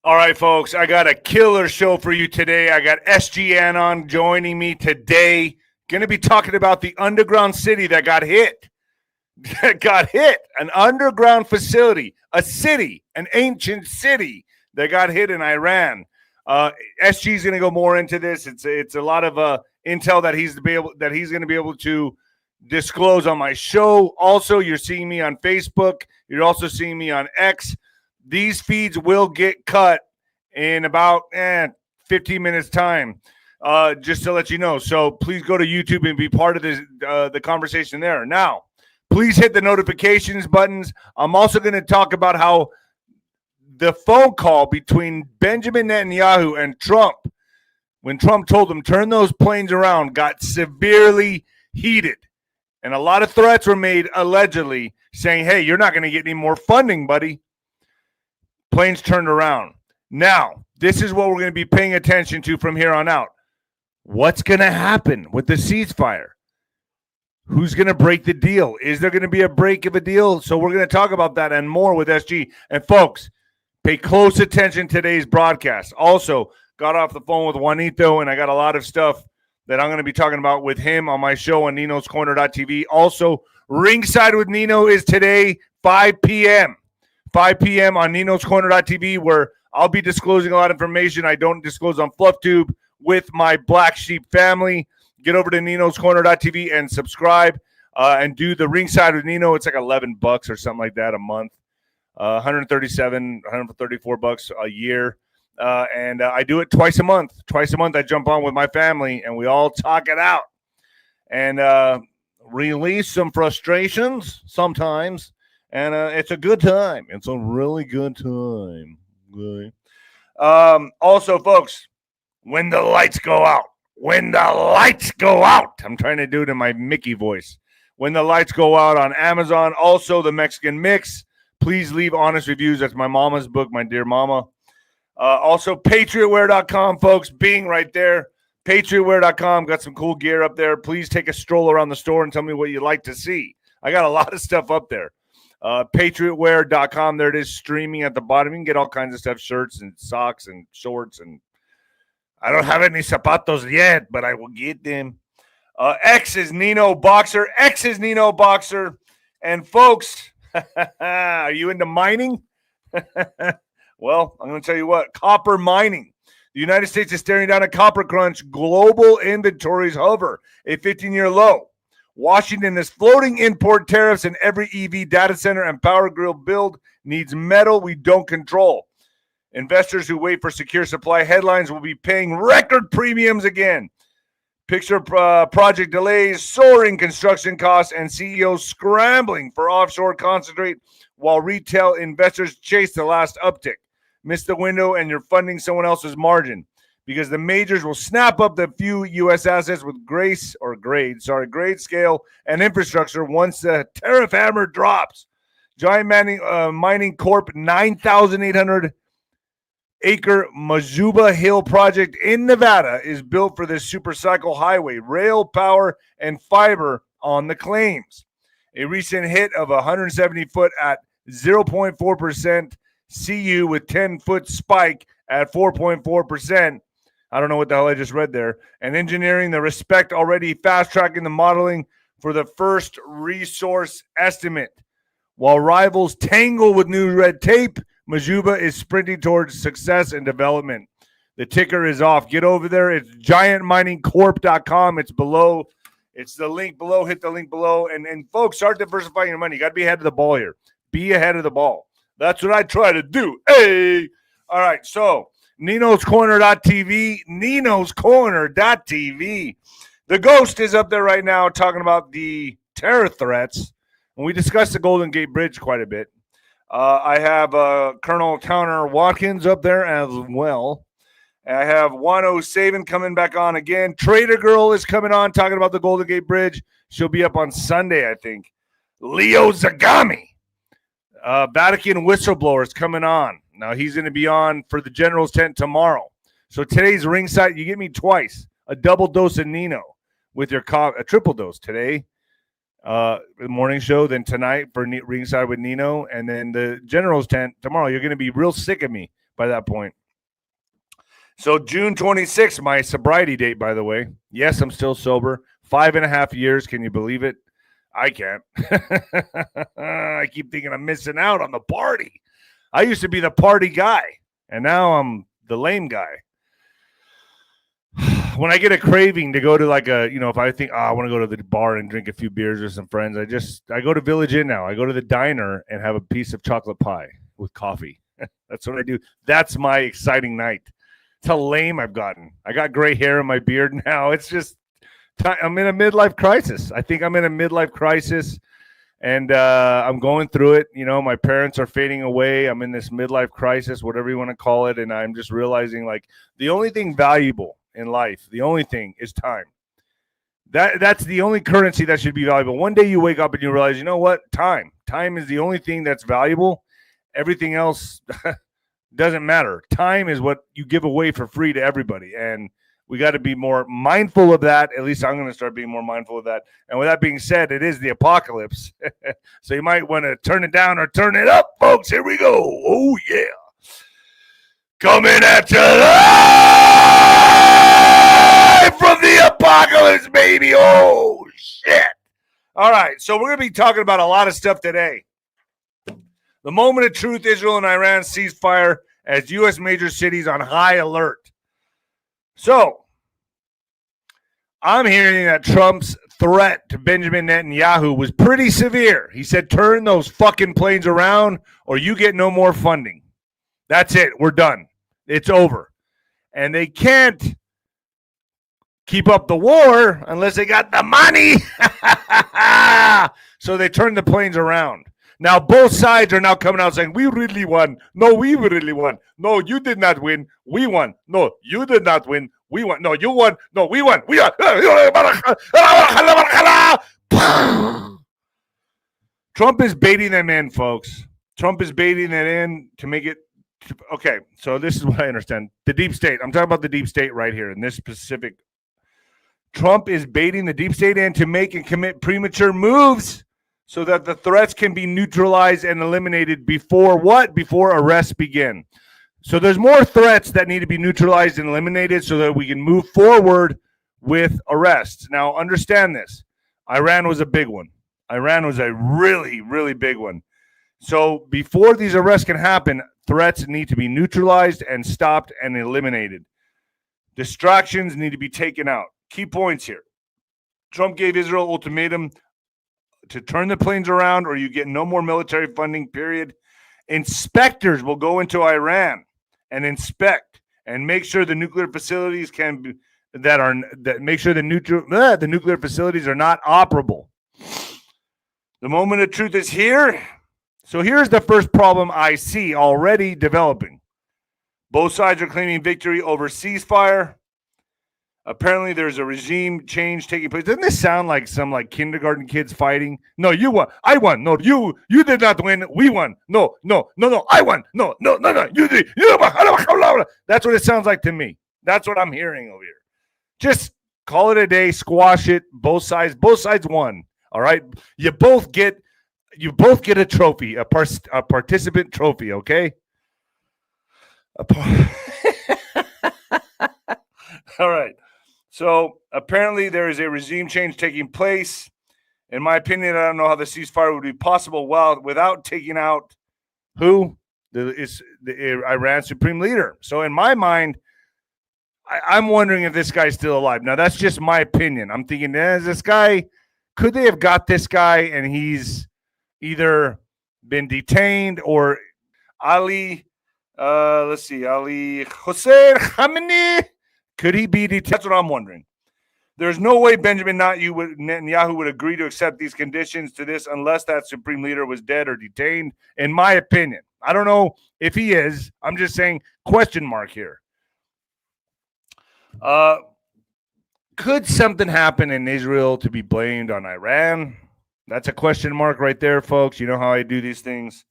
All right, folks, I got a killer show for you today. I got SGN on joining me today. Going to be talking about the underground city that got hit. An underground facility, a city, an ancient city that got hit in Iran. SG is going to go more into this. It's a lot of intel that he's going to be able to disclose on my show. Also, you're seeing me on Facebook. You're also seeing me on X. These feeds will get cut in about 15 minutes time, just to let you know. So please go to YouTube and be part of this, the conversation there. Now, please hit the notifications buttons. I'm also going to talk about how the phone call between Benjamin Netanyahu and Trump, when Trump told him, turn those planes around, got severely heated. And a lot of threats were made, allegedly, saying, hey, you're not going to get any more funding, buddy. Planes turned around. Now, this is what we're going to be paying attention to from here on out. What's going to happen with the ceasefire? Who's going to break the deal? Is there going to be a break of a deal? So we're going to talk about that and more with SG. And folks, pay close attention to today's broadcast. Also, got off the phone with Juanito, and I got a lot of stuff that I'm going to be talking about with him on my show on ninoscorner.tv. Also, Ringside with Nino is today, 5 p.m. 5 p.m. on ninoscorner.tv, where I'll be disclosing a lot of information I don't disclose on FluffTube with my Black Sheep family. Get over to ninoscorner.tv and subscribe and do the Ringside with Nino. It's like $11 or something like that a month. 137, 134 bucks a year. And I do it twice a month. Twice a month I jump on with my family and we all talk it out and release some frustrations sometimes. And it's a good time. It's a really good time. Okay. Also, folks, when the lights go out, I'm trying to do it in my Mickey voice. When the lights go out on Amazon, also the Mexican Mix. Please leave honest reviews. That's my mama's book, my dear mama. Also, patriotwear.com, folks, being right there. Patriotwear.com, got some cool gear up there. Please take a stroll around the store and tell me what you'd like to see. I got a lot of stuff up there. Patriotwear.com, there it is, streaming at the bottom. You can get all kinds of stuff, shirts and socks and shorts. And I don't have any zapatos yet, but I will get them. X is Nino Boxer. And folks, are you into mining? Well, I'm going to tell you what, copper mining. The United States is staring down a copper crunch. Global inventories hover a 15-year low. Washington is floating import tariffs, and every EV data center and power grid build needs metal we don't control. Investors who wait for secure supply headlines will be paying record premiums again. Picture project delays, soaring construction costs, and CEOs scrambling for offshore concentrate while retail investors chase the last uptick. Miss the window and you're funding someone else's margin, because the majors will snap up the few U.S. assets with grade scale and infrastructure once the tariff hammer drops. Giant Mining Corp 9,800 acre Majuba Hill project in Nevada is built for this supercycle highway, rail, power, and fiber on the claims. A recent hit of 170 foot at 0.4% CU with 10-foot spike at 4.4%. I don't know what the hell I just read there. And engineering the respect already fast-tracking the modeling for the first resource estimate. While rivals tangle with new red tape, Majuba is sprinting towards success and development. The ticker is off. Get over there. It's giantminingcorp.com. It's below. It's the link below. Hit the link below. And folks, start diversifying your money. You got to be ahead of the ball here. Be ahead of the ball. That's what I try to do. Hey! All right, so ninoscorner.tv, ninoscorner.tv. The Ghost is up there right now talking about the terror threats. And we discussed the Golden Gate Bridge quite a bit. I have Colonel Towner Watkins up there as well. I have Wano Saban coming back on again. Trader Girl is coming on talking about the Golden Gate Bridge. She'll be up on Sunday, I think. Leo Zagami, Vatican whistleblower, is coming on. Now, he's going to be on for the General's Tent tomorrow. So today's Ringside, you get me twice. A double dose of Nino with your a triple dose today. The morning show, then tonight for Ringside with Nino, and then the General's Tent tomorrow. You're going to be real sick of me, by that point. So June 26th, my sobriety date, by the way. Yes, I'm still sober. 5.5 years. Can you believe it? I can't. I keep thinking I'm missing out on the party. I used to be the party guy, and now I'm the lame guy. When I get a craving to go to like a, if I think, I want to go to the bar and drink a few beers with some friends, I go to Village Inn now. I go to the diner and have a piece of chocolate pie with coffee. That's what I do. That's my exciting night. It's how lame I've gotten. I got gray hair in my beard now. It's just, I'm in a midlife crisis. I think I'm in a midlife crisis, and I'm going through it. My parents are fading away. I'm in this midlife crisis, whatever you want to call it, and I'm just realizing, like, the only thing valuable in life, the only thing is time. That's the only currency that should be valuable. One day you wake up and you realize, you know what? Time is the only thing that's valuable. Everything else doesn't matter. Time is what you give away for free to everybody, and we got to be more mindful of that. At least I'm going to start being more mindful of that. And with that being said, it is the apocalypse. So you might want to turn it down or turn it up, folks. Here we go. Oh, yeah. Coming at you live from the apocalypse, baby. Oh, shit. All right. So we're going to be talking about a lot of stuff today. The moment of truth, Israel and Iran ceasefire as U.S. major cities on high alert. So, I'm hearing that Trump's threat to Benjamin Netanyahu was pretty severe. He said, turn those fucking planes around or you get no more funding. That's it. We're done. It's over. And they can't keep up the war unless they got the money. So they turned the planes around. Now, both sides are now coming out saying, we really won. No, we really won. No, you did not win. We won. No, you did not win. We won. No, you won. No, we won. We won. Trump is baiting them in, folks. Trump is baiting it in to make it. Okay, so this is what I understand. The deep state. I'm talking about the deep state right here in this specific. Trump is baiting the deep state in to make and commit premature moves so that the threats can be neutralized and eliminated before what? Before arrests begin. So there's more threats that need to be neutralized and eliminated so that we can move forward with arrests. Now, understand this. Iran was a big one. Iran was a really, really big one. So before these arrests can happen, threats need to be neutralized and stopped and eliminated. Distractions need to be taken out. Key points here. Trump gave Israel ultimatum to turn the planes around or you get no more military funding, period. Inspectors will go into Iran and inspect and make sure the nuclear facilities the nuclear facilities are not operable. The moment of truth is here. So here's the first problem I see already developing. Both sides are claiming victory over ceasefire. Apparently, there's a regime change taking place. Doesn't this sound like some kindergarten kids fighting? No, you won. I won. No, you did not win. We won. No. I won. No. You did. That's what it sounds like to me. That's what I'm hearing over here. Just call it a day. Squash it. Both sides won. All right. You both get a trophy, a participant trophy. Okay. All right. So apparently there is a regime change taking place. In my opinion, I don't know how the ceasefire would be possible without taking out who? The Iran supreme leader. So in my mind, I'm wondering if this guy's still alive. Now, that's just my opinion. I'm thinking, this guy, could they have got this guy and he's either been detained or Ali Hossein Khamenei, could he be detained? That's what I'm wondering. There's no way Benjamin Netanyahu would agree to accept these conditions to this unless that supreme leader was dead or detained, in my opinion. I don't know if he is. I'm just saying question mark here. Could something happen in Israel to be blamed on Iran? That's a question mark right there, folks. You know how I do these things.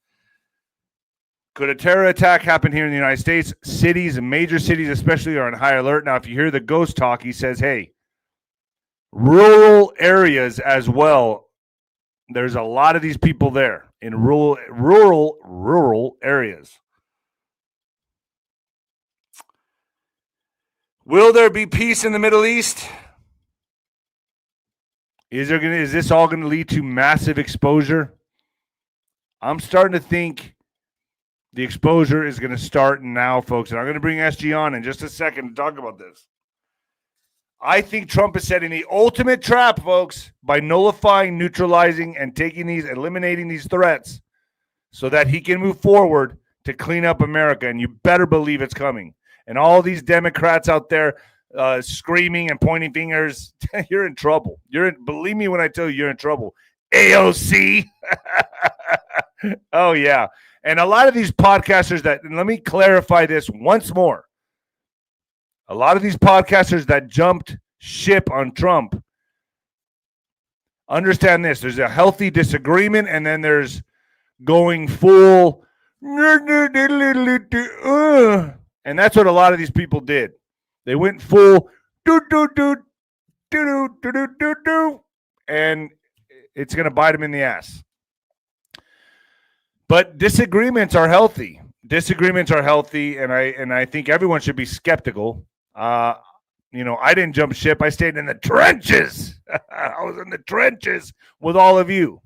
Could a terror attack happen here in the United States? Cities, major cities especially, are on high alert. Now, if you hear the ghost talk, he says, hey, rural areas as well. There's a lot of these people there in rural areas. Will there be peace in the Middle East? Is this all going to lead to massive exposure? I'm starting to think the exposure is going to start now, folks. And I'm going to bring SG on in just a second to talk about this. I think Trump is setting the ultimate trap, folks, by nullifying, neutralizing, and eliminating these threats so that he can move forward to clean up America. And you better believe it's coming. And all these Democrats out there screaming and pointing fingers, you're in trouble. Believe me when I tell you, you're in trouble. AOC. Oh, yeah. And a lot of these podcasters and let me clarify this once more. A lot of these podcasters that jumped ship on Trump, understand this. There's a healthy disagreement, and then there's going full, and that's what a lot of these people did. They went full, and it's going to bite them in the ass. But disagreements are healthy. And I think everyone should be skeptical. I didn't jump ship. I stayed in the trenches. I was in the trenches with all of you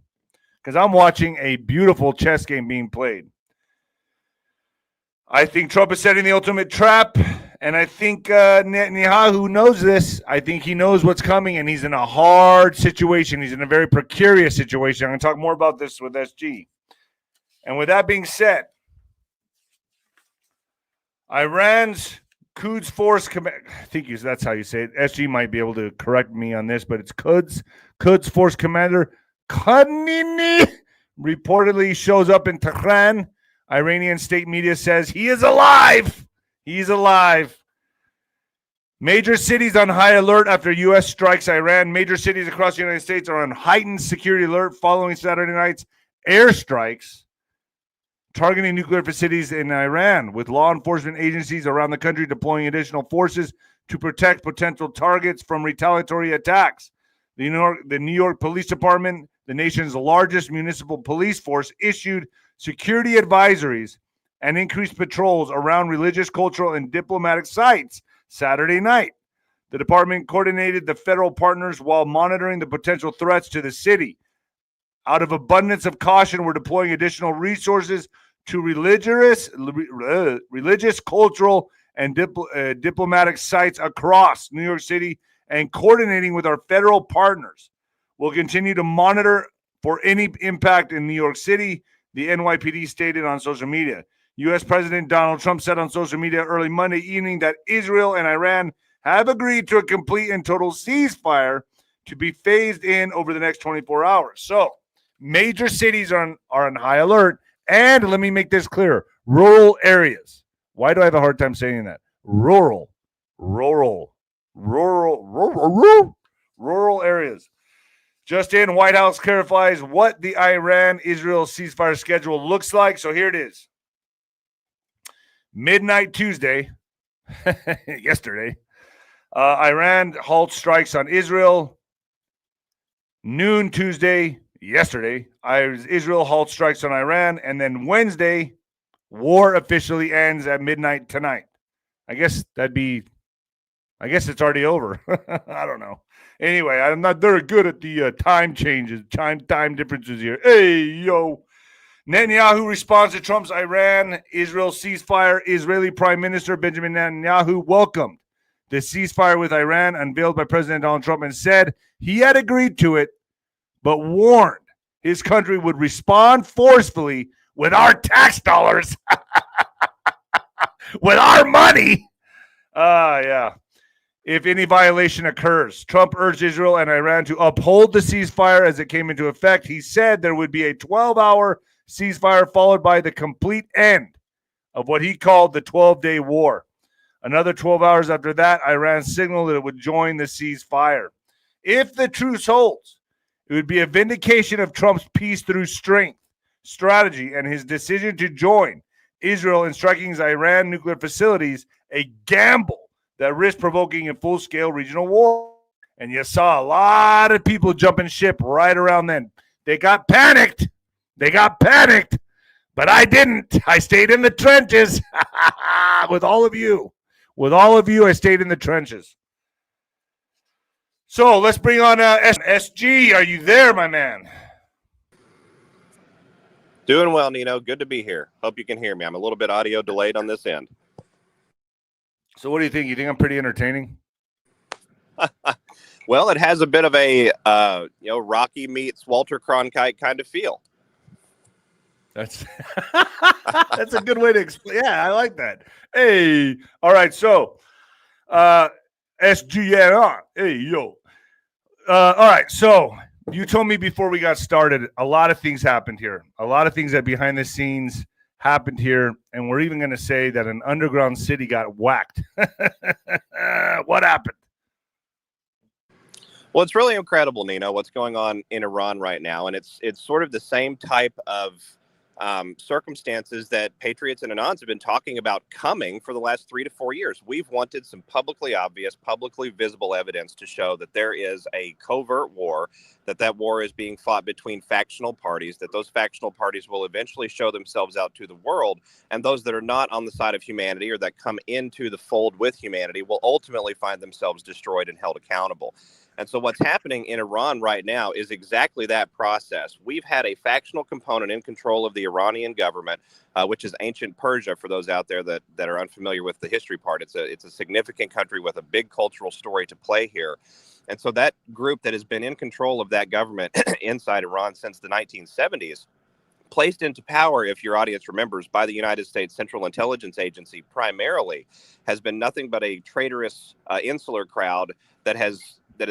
because I'm watching a beautiful chess game being played. I think Trump is setting the ultimate trap, and I think Netanyahu knows this. I think he knows what's coming, and he's in a hard situation. He's in a very precarious situation. I'm going to talk more about this with SG. And with that being said, Iran's Quds Force Command, I think that's how you say it. SG might be able to correct me on this, but it's Quds Force Commander Khanini reportedly shows up in Tehran. Iranian state media says he is alive. He's alive. Major cities on high alert after U.S. strikes Iran. Major cities across the United States are on heightened security alert following Saturday night's airstrikes targeting nuclear facilities in Iran, with law enforcement agencies around the country deploying additional forces to protect potential targets from retaliatory attacks. The New York Police Department, the nation's largest municipal police force, issued security advisories and increased patrols around religious, cultural, and diplomatic sites Saturday night. The department coordinated the federal partners while monitoring the potential threats to the city. Out of abundance of caution, we're deploying additional resources to religious, cultural, and diplomatic sites across New York City and coordinating with our federal partners. We'll continue to monitor for any impact in New York City, the NYPD stated on social media. U.S. President Donald Trump said on social media early Monday evening that Israel and Iran have agreed to a complete and total ceasefire to be phased in over the next 24 hours. So, major cities are on high alert. And let me make this clear, rural areas. Why do I have a hard time saying that? Rural areas. Just in, White House clarifies what the Iran-Israel ceasefire schedule looks like. So here it is. Midnight Tuesday, yesterday, Iran halts strikes on Israel. Noon Tuesday, yesterday, Israel halts strikes on Iran, and then Wednesday, war officially ends at midnight tonight. I guess it's already over. I don't know. Anyway, I'm not very good at the time changes, time differences here. Hey, yo. Netanyahu responds to Trump's Iran-Israel ceasefire. Israeli Prime Minister Benjamin Netanyahu welcomed the ceasefire with Iran unveiled by President Donald Trump and said he had agreed to it, but warned his country would respond forcefully with our tax dollars, with our money. Yeah. If any violation occurs, Trump urged Israel and Iran to uphold the ceasefire as it came into effect. He said there would be a 12-hour ceasefire followed by the complete end of what he called the 12-day war. Another 12 hours after that, Iran signaled that it would join the ceasefire. If the truce holds, it would be a vindication of Trump's peace through strength strategy and his decision to join Israel in striking Iran nuclear facilities, a gamble that risked provoking a full-scale regional war. And you saw a lot of people jumping ship right around then. They got panicked, but I didn't. I stayed in the trenches with all of you. With all of you, I stayed in the trenches. So let's bring on SG. Are you there, my man? Doing well, Nino. Good to be here. Hope you can hear me. I'm a little bit audio delayed on this end. So what do you think? You think I'm pretty entertaining? Well, it has a bit of a Rocky meets Walter Cronkite kind of feel. That's that's a good way to explain. Yeah, I like that. Hey, all right. So, SGNR. Hey, yo. All right. So you told me before we got started, a lot of things happened here. A lot of things that behind the scenes happened here, and we're even going to say that an underground city got whacked. What happened? Well, it's really incredible, Nino, what's going on in Iran right now, and it's sort of the same type of circumstances that Patriots and Anons have been talking about coming for the last 3 to 4 years. We've wanted some publicly obvious, publicly visible evidence to show that there is a covert war, that war is being fought between factional parties, that those factional parties will eventually show themselves out to the world, and those that are not on the side of humanity or that come into the fold with humanity will ultimately find themselves destroyed and held accountable. And so what's happening in Iran right now is exactly that process. We've had a factional component in control of the Iranian government, which is ancient Persia, for those out there that are unfamiliar with the history part. It's a significant country with a big cultural story to play here. And so that group that has been in control of that government inside Iran since the 1970s, placed into power, if your audience remembers, by the United States Central Intelligence Agency primarily, has been nothing but a traitorous insular crowd that has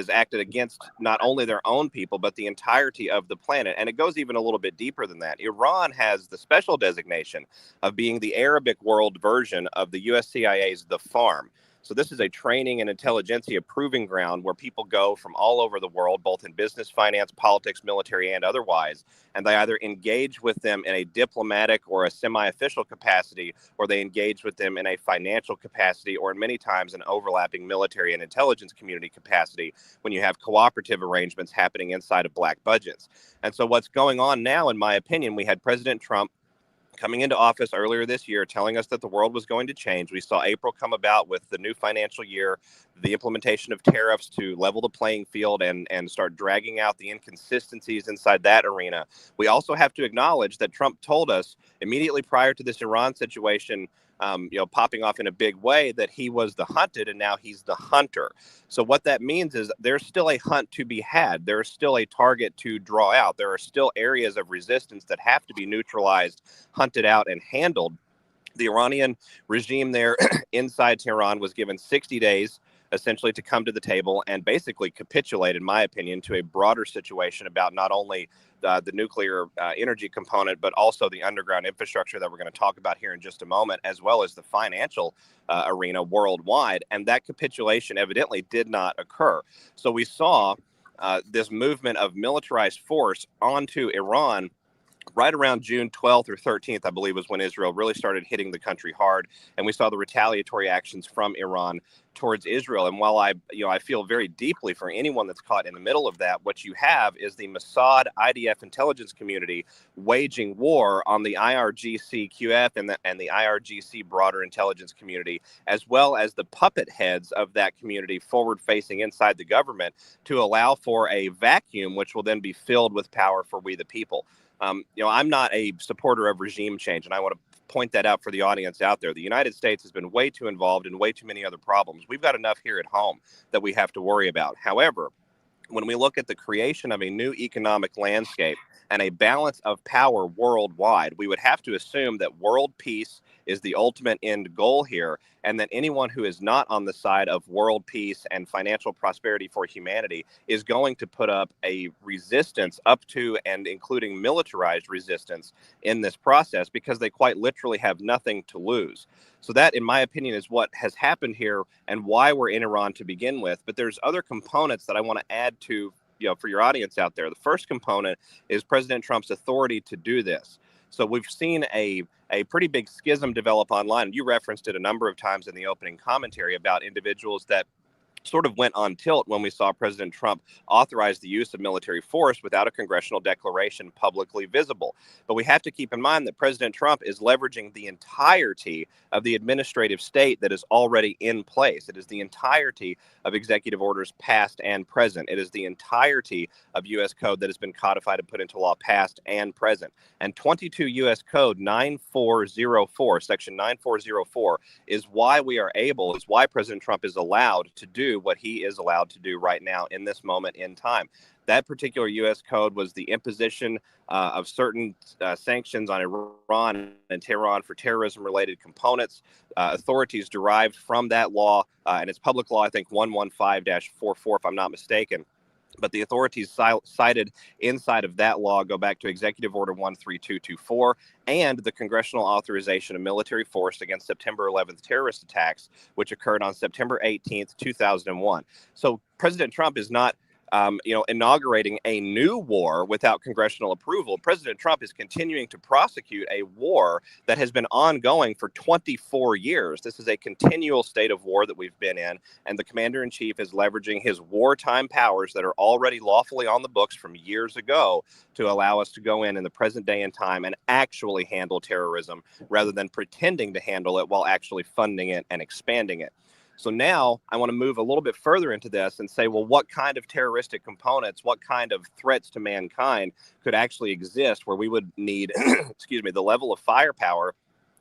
acted against not only their own people, but the entirety of the planet. And it goes even a little bit deeper than that. Iran has the special designation of being the Arabic world version of the US CIA's The Farm. So this is a training and intelligentsia proving ground where people go from all over the world, both in business, finance, politics, military, and otherwise, and they either engage with them in a diplomatic or a semi-official capacity, or they engage with them in a financial capacity, or in many times an overlapping military and intelligence community capacity when you have cooperative arrangements happening inside of black budgets. And so what's going on now, in my opinion, we had President Trump coming into office earlier this year, telling us that the world was going to change. We saw April come about with the new financial year, the implementation of tariffs to level the playing field and start dragging out the inconsistencies inside that arena. We also have to acknowledge that Trump told us immediately prior to this Iran situation popping off in a big way, that he was the hunted and now he's the hunter. So what that means is there's still a hunt to be had. There's still a target to draw out. There are still areas of resistance that have to be neutralized, hunted out, and handled. The Iranian regime there inside Tehran was given 60 days essentially to come to the table and basically capitulate, in my opinion, to a broader situation about not only the nuclear energy component, but also the underground infrastructure that we're going to talk about here in just a moment, as well as the financial arena worldwide. And that capitulation evidently did not occur. So we saw this movement of militarized force onto Iran right around June 12th or 13th, I believe, was when Israel really started hitting the country hard. And we saw the retaliatory actions from Iran towards Israel. And while I feel very deeply for anyone that's caught in the middle of that, what you have is the Mossad IDF intelligence community waging war on the IRGC-QF and the IRGC broader intelligence community, as well as the puppet heads of that community forward-facing inside the government to allow for a vacuum, which will then be filled with power for we the people. I'm not a supporter of regime change, and I want to point that out for the audience out there. The United States has been way too involved in way too many other problems. We've got enough here at home that we have to worry about. However, when we look at the creation of a new economic landscape and a balance of power worldwide, we would have to assume that world peace is the ultimate end goal here, and that anyone who is not on the side of world peace and financial prosperity for humanity is going to put up a resistance up to and including militarized resistance in this process, because they quite literally have nothing to lose. So that, in my opinion, is what has happened here and why we're in Iran to begin with. But there's other components that I want to add to, for your audience out there. The first component is President Trump's authority to do this. So we've seen a pretty big schism develop online. You referenced it a number of times in the opening commentary about individuals that sort of went on tilt when we saw President Trump authorize the use of military force without a congressional declaration publicly visible. But we have to keep in mind that President Trump is leveraging the entirety of the administrative state that is already in place. It is the entirety of executive orders past and present. It is the entirety of U.S. code that has been codified and put into law past and present. And 22 U.S. Code 9404, Section 9404, is why President Trump is allowed to do what he is allowed to do right now in this moment in time. That particular U.S. code was the imposition of certain sanctions on Iran and Tehran for terrorism-related components. Authorities derived from that law, and it's public law, I think 115-44, if I'm not mistaken. But the authorities cited inside of that law go back to Executive Order 13224 and the congressional authorization of military force against September 11th terrorist attacks, which occurred on September 18th, 2001. So President Trump is not inaugurating a new war without congressional approval. President Trump is continuing to prosecute a war that has been ongoing for 24 years. This is a continual state of war that we've been in, and the commander-in-chief is leveraging his wartime powers that are already lawfully on the books from years ago to allow us to go in the present day and time and actually handle terrorism rather than pretending to handle it while actually funding it and expanding it. So now I want to move a little bit further into this and say, well, what kind of terroristic components, what kind of threats to mankind could actually exist where we would need, the level of firepower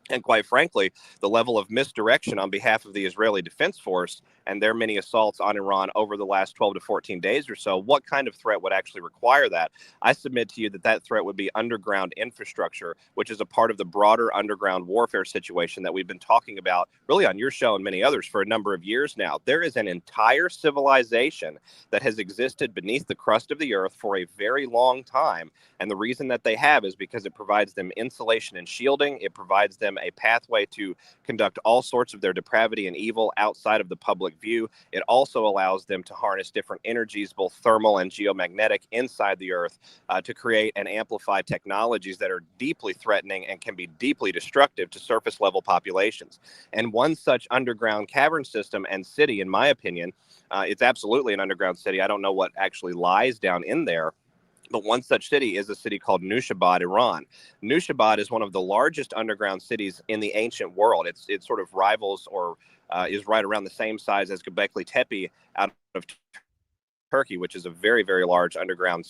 and, quite frankly, the level of misdirection on behalf of the Israeli Defense Force and their many assaults on Iran over the last 12 to 14 days or so. What kind of threat would actually require that? I submit to you that that threat would be underground infrastructure, which is a part of the broader underground warfare situation that we've been talking about really on your show and many others for a number of years now. There is an entire civilization that has existed beneath the crust of the earth for a very long time. And the reason that they have is because it provides them insulation and shielding. It provides them a pathway to conduct all sorts of their depravity and evil outside of the public view. It also allows them to harness different energies, both thermal and geomagnetic, inside the earth to create and amplify technologies that are deeply threatening and can be deeply destructive to surface level populations. And one such underground cavern system and city, in my opinion, it's absolutely an underground city. I don't know what actually lies down in there. But one such city is a city called Nushabad, Iran. Nushabad is one of the largest underground cities in the ancient world. It sort of rivals or is right around the same size as Göbekli Tepe out of Turkey, which is a very, very large underground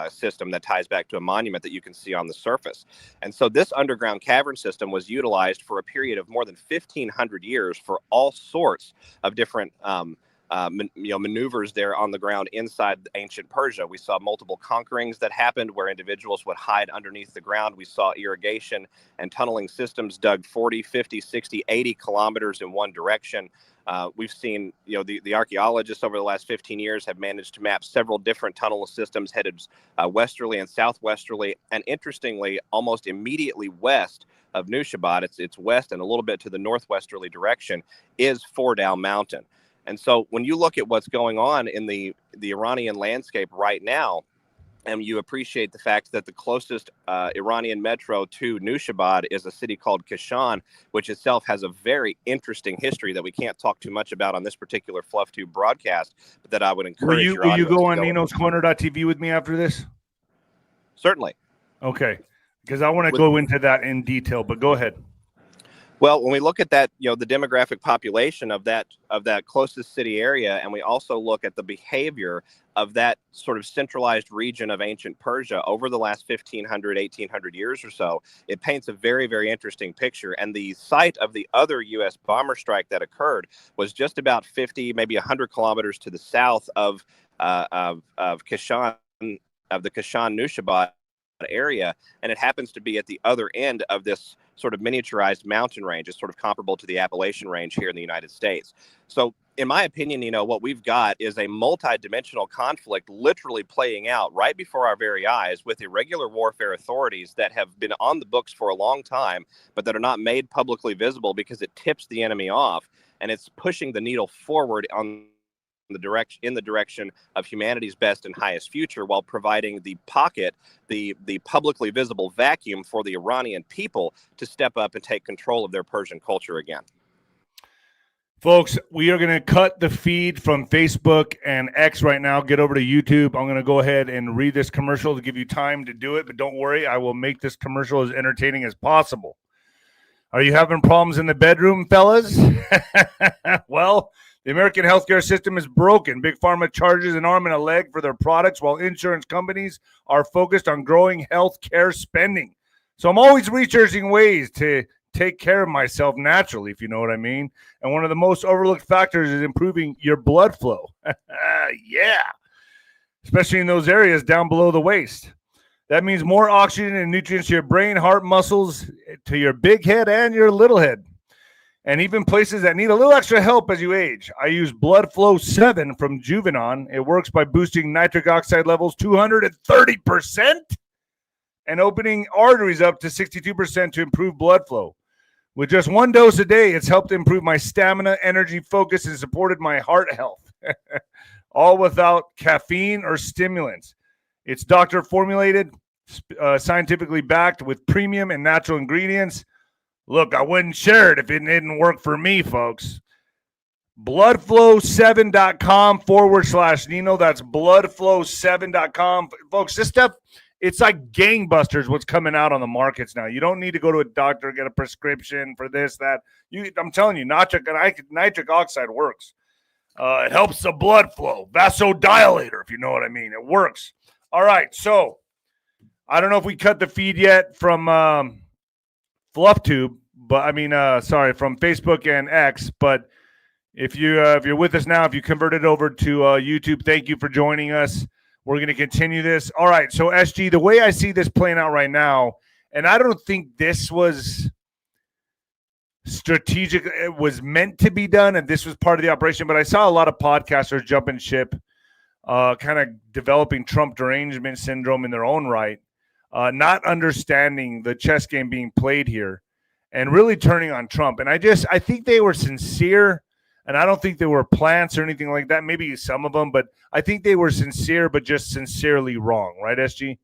system that ties back to a monument that you can see on the surface. And so this underground cavern system was utilized for a period of more than 1,500 years for all sorts of different maneuvers there on the ground inside ancient Persia. We saw multiple conquerings that happened where individuals would hide underneath the ground. We saw irrigation and tunneling systems dug 40, 50, 60, 80 kilometers in one direction. We've seen, the archaeologists over the last 15 years have managed to map several different tunnel systems headed westerly and southwesterly. And interestingly, almost immediately west of Nushabad, it's west and a little bit to the northwesterly direction, is Fordal Mountain. And so when you look at what's going on in the Iranian landscape right now, and you appreciate the fact that the closest Iranian metro to Nushabad is a city called Kashan, which itself has a very interesting history that we can't talk too much about on this particular Fluff Tube broadcast, but that I would encourage your audience to go. Will you go on ninoscorner.tv with me after this? Certainly. Okay, because I want to go into that in detail, but go ahead. Well, when we look at that, the demographic population of that closest city area, and we also look at the behavior of that sort of centralized region of ancient Persia over the last 1,500, 1,800 years or so, it paints a very, very interesting picture. And the site of the other U.S. bomber strike that occurred was just about 50, maybe 100 kilometers to the south of Kashan, of the Kashan-Nushabad area, and it happens to be at the other end of this sort of miniaturized mountain range. It's sort of comparable to the Appalachian Range here in the United States. So in my opinion, what we've got is a multi-dimensional conflict literally playing out right before our very eyes with irregular warfare authorities that have been on the books for a long time, but that are not made publicly visible because it tips the enemy off, and it's pushing the needle forward in the direction of humanity's best and highest future, while providing the pocket, the publicly visible vacuum for the Iranian people to step up and take control of their Persian culture again. Folks, we are going to cut the feed from Facebook and X right now. Get over to YouTube. I'm going to go ahead and read this commercial to give you time to do it. But don't worry, I will make this commercial as entertaining as possible. Are you having problems in the bedroom, fellas? Well, the American healthcare system is broken. Big Pharma charges an arm and a leg for their products while insurance companies are focused on growing healthcare spending. So I'm always researching ways to take care of myself naturally, if you know what I mean. And one of the most overlooked factors is improving your blood flow. Yeah, especially in those areas down below the waist. That means more oxygen and nutrients to your brain, heart, muscles, to your big head and your little head, and even places that need a little extra help as you age. I use Blood Flow 7 from Juvenon. It works by boosting nitric oxide levels 230% and opening arteries up to 62% to improve blood flow. With just one dose a day, it's helped improve my stamina, energy, focus, and supported my heart health, all without caffeine or stimulants. It's doctor formulated, scientifically backed with premium and natural ingredients. Look, I wouldn't share it if it didn't work for me, folks. Bloodflow7.com/Nino. That's bloodflow7.com. Folks, this stuff, it's like gangbusters what's coming out on the markets now. You don't need to go to a doctor, get a prescription for this, that. I'm telling you, nitric oxide works. It helps the blood flow. Vasodilator, if you know what I mean. It works. All right, so I don't know if we cut the feed yet from FluffTube, but from Facebook and X. But if you're with us now, if you converted over to YouTube, thank you for joining us. We're going to continue this. All right, so SG, the way I see this playing out right now, and I don't think this was strategic. It was meant to be done, and this was part of the operation. But I saw a lot of podcasters jumping ship, kind of developing Trump derangement syndrome in their own right, not understanding the chess game being played here, and really turning on Trump. And I think they were sincere. And I don't think they were plants or anything like that. Maybe some of them, but I think they were sincere, but just sincerely wrong. Right, SG?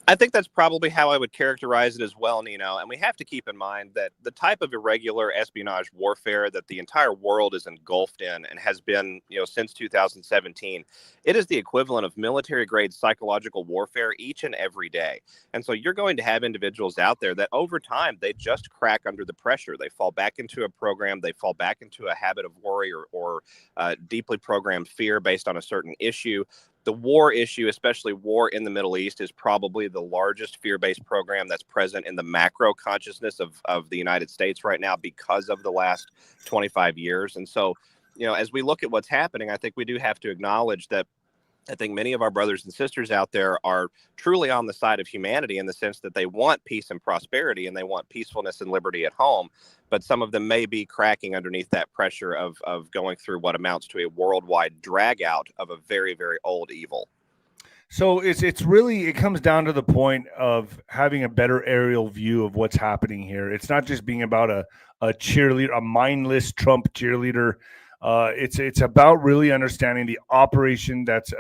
I think that's probably how I would characterize it as well, Nino. And we have to keep in mind that the type of irregular espionage warfare that the entire world is engulfed in and has been, since 2017, it is the equivalent of military-grade psychological warfare each and every day. And so you're going to have individuals out there that over time, they just crack under the pressure. They fall back into a program. They fall back into a habit of worry or deeply programmed fear based on a certain issue. The war issue, especially war in the Middle East, is probably the largest fear-based program that's present in the macro consciousness of the United States right now because of the last 25 years. And so, as we look at what's happening, I think we do have to acknowledge that I think many of our brothers and sisters out there are truly on the side of humanity in the sense that they want peace and prosperity and they want peacefulness and liberty at home. But some of them may be cracking underneath that pressure of going through what amounts to a worldwide drag out of a very, very old evil. So it's really, it comes down to the point of having a better aerial view of what's happening here. It's not just being about a cheerleader, a mindless Trump cheerleader. It's about really understanding the operation that's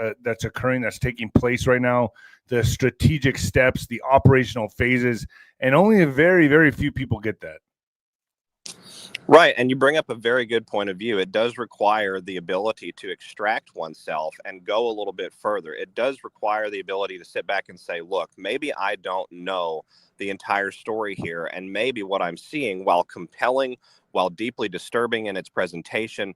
occurring, that's taking place right now, the strategic steps, the operational phases, and only a very, very few people get that. Right. And you bring up a very good point of view. It does require the ability to extract oneself and go a little bit further. It does require the ability to sit back and say, look, maybe I don't know the entire story here. And maybe what I'm seeing, while compelling, while deeply disturbing in its presentation,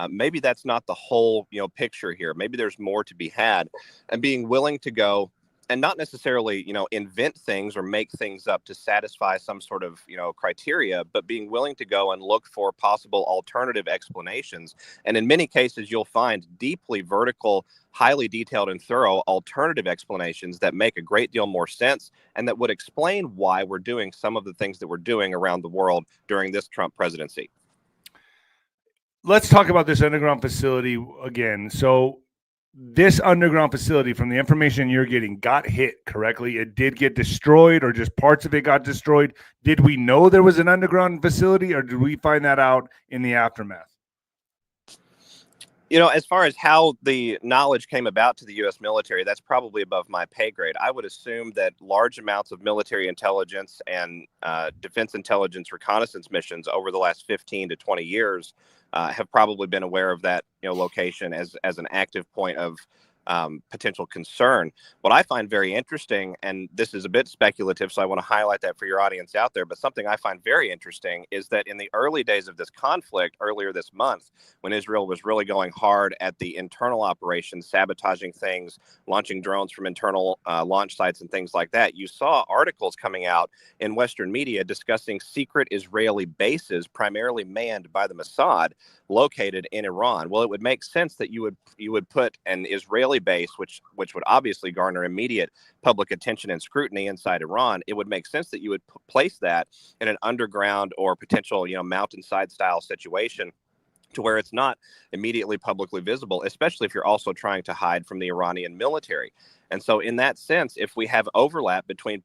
maybe that's not the whole, picture here. Maybe there's more to be had, and being willing to go and not necessarily, invent things or make things up to satisfy some sort of, criteria, but being willing to go and look for possible alternative explanations. And in many cases, you'll find deeply vertical, highly detailed and thorough alternative explanations that make a great deal more sense and that would explain why we're doing some of the things that we're doing around the world during this Trump presidency. Let's talk about this underground facility again. So this underground facility, from the information you're getting, got hit correctly. It did get destroyed, or just parts of it got destroyed. Did we know there was an underground facility, or did we find that out in the aftermath? As far as how the knowledge came about to the U.S. military, that's probably above my pay grade. I would assume that large amounts of military intelligence and defense intelligence reconnaissance missions over the last 15 to 20 years have probably been aware of that, location as an active point of potential concern. What I find very interesting, and this is a bit speculative, so I want to highlight that for your audience out there, but something I find very interesting is that in the early days of this conflict, earlier this month, when Israel was really going hard at the internal operations, sabotaging things, launching drones from internal launch sites and things like that, you saw articles coming out in Western media discussing secret Israeli bases, primarily manned by the Mossad, located in Iran. Well, it would make sense that you would put an Israeli base, which would obviously garner immediate public attention and scrutiny inside Iran. It would make sense that you would place that in an underground or potential, mountainside style situation, to where it's not immediately publicly visible, especially if you're also trying to hide from the Iranian military. And so in that sense, if we have overlap between,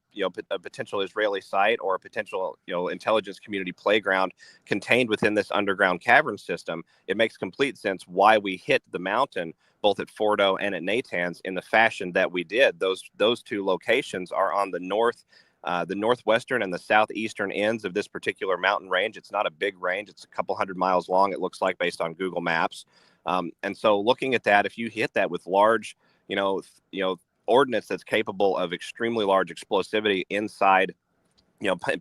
a potential Israeli site or a potential, intelligence community playground contained within this underground cavern system, it makes complete sense why we hit the mountain, both at Fordo and at Natanz, in the fashion that we did. Those two locations are on the northwestern and the southeastern ends of this particular mountain range. It's not a big range. It's a couple hundred miles long, it looks like, based on Google Maps. And so looking at that, if you hit that with large, ordnance that's capable of extremely large explosivity inside,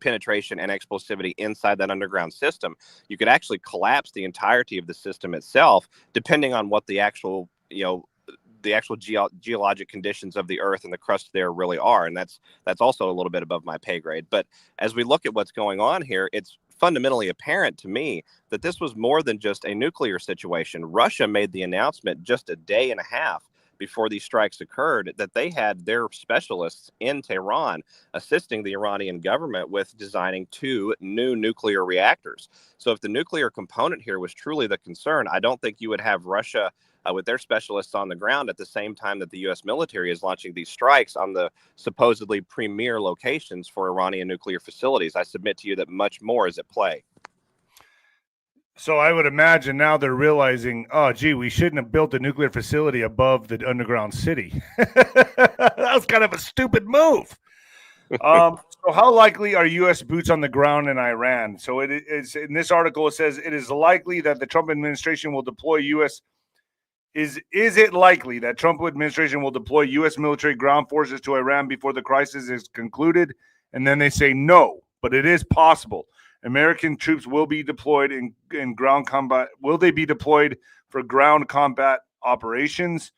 penetration and explosivity inside that underground system, you could actually collapse the entirety of the system itself, depending on what the actual, geologic conditions of the earth and the crust there really are. And that's also a little bit above my pay grade. But as we look at what's going on here, it's fundamentally apparent to me that this was more than just a nuclear situation. Russia made the announcement just a day and a half before these strikes occurred that they had their specialists in Tehran assisting the Iranian government with designing 2 new nuclear reactors. So if the nuclear component here was truly the concern, I don't think you would have Russia with their specialists on the ground at the same time that the U.S. military is launching these strikes on the supposedly premier locations for Iranian nuclear facilities. I submit to you that much more is at play. So I would imagine now they're realizing, oh, gee, we shouldn't have built a nuclear facility above the underground city. That was kind of a stupid move. So how likely are U.S. boots on the ground in Iran? So it is, in this article, it says it is likely that the Trump administration will deploy U.S. Is it likely that Trump administration will deploy U.S. military ground forces to Iran before the crisis is concluded? And then they say no, but it is possible. American troops will be deployed in ground combat. Will they be deployed for ground combat operations?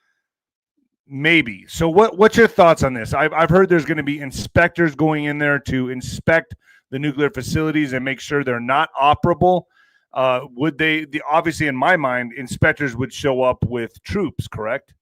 Maybe. So what's your thoughts on this? I've heard there's going to be inspectors going in there to inspect the nuclear facilities and make sure they're not operable. Would they? Obviously, in my mind, inspectors would show up with troops, correct?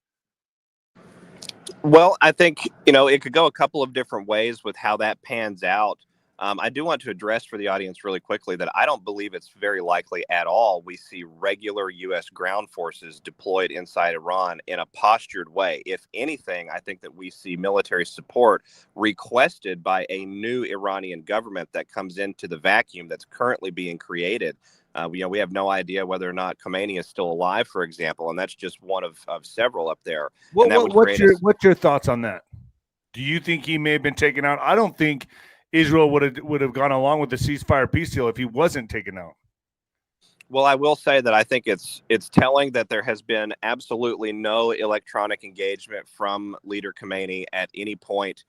Well, I think, it could go a couple of different ways with how that pans out. I do want to address for the audience really quickly that I don't believe it's very likely at all we see regular U.S. ground forces deployed inside Iran in a postured way. If anything, I think that we see military support requested by a new Iranian government that comes into the vacuum that's currently being created. We have no idea whether or not Khomeini is still alive, for example, and that's just one of several up there. What's your thoughts on that? Do you think he may have been taken out? I don't think Israel would have gone along with the ceasefire peace deal if he wasn't taken out. Well, I will say that I think it's telling that there has been absolutely no electronic engagement from Leader Khomeini at any point,